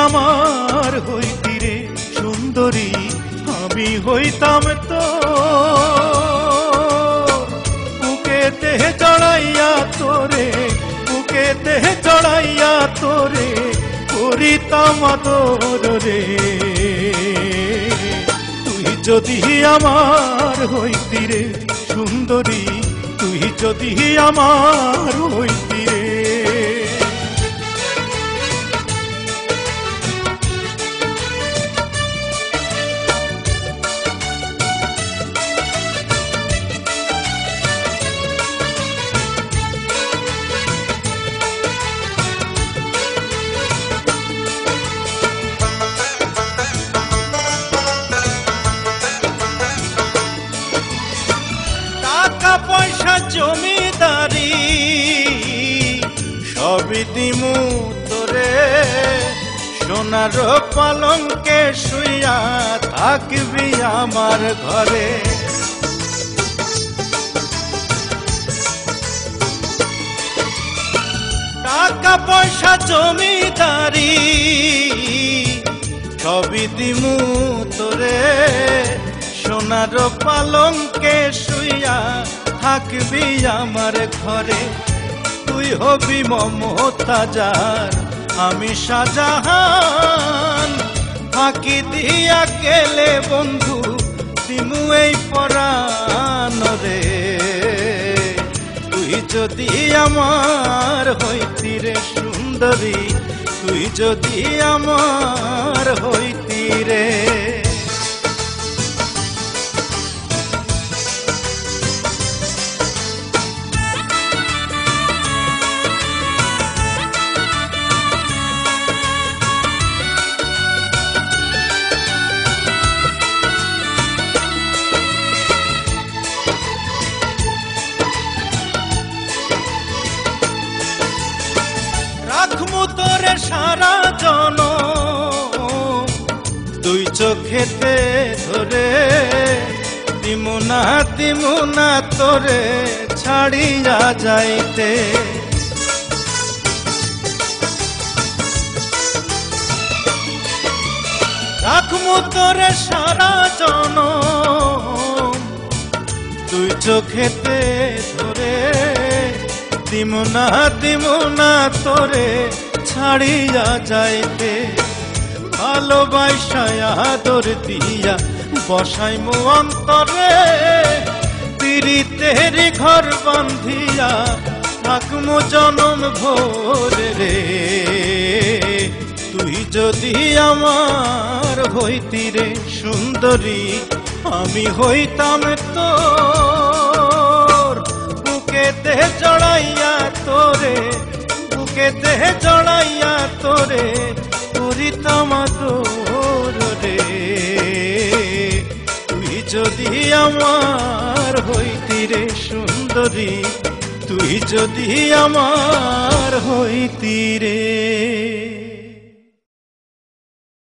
আমার হইতি রে সুন্দরী আমি হইতাম তো বুকেতে চড়াইয়া তোরে বুকেতে চড়াইয়া তোরে করিতাম আদর রে তুই যদি আমার হইতি রে সুন্দরী তুই যদি আমার হইতি রে পয়সা জমিদারি সবই দিমু তোরে সোনার পালঙ্কে শুইয়া থাকবি আমার ঘরে টাকা পয়সা জমিদারি সবই দিমু তোরে সোনার পালঙ্কে শুইয়া থাকবি আমার ঘরে তুই হবি মমতাজার আমি শাহজাহান ফাঁকি দিয়া গেলে বন্ধু দিমু এই পরাণ রে তুই যদি আমার হইতি রে সুন্দরী তুই যদি আমার হইতি রে রাখমু তোরে সারা জনম দুই চোখেতে ধরে দিমু না তোরে ছাড়িয়া যাইতে রাখমু তোরে সারা জনম দুই চোখেতে ধরে দিমু না তোরে ছাড়িয়া যাইতে ভালোবাসা আদর দিয়া বসাইমু অন্তরে পিরিতের ঘর বান্ধিয়া থাকমু জনম ভোর রে তুই যদি আমার হইতি রে সুন্দরী আমি হইতাম তোর বুকেতে চড়াইয়া তোরে বুকেতে চড়াইয়া তোরে করিতাম আদর রে তুই যদি আমার হইতি রে সুন্দরী তুই যদি আমার হইতি রে।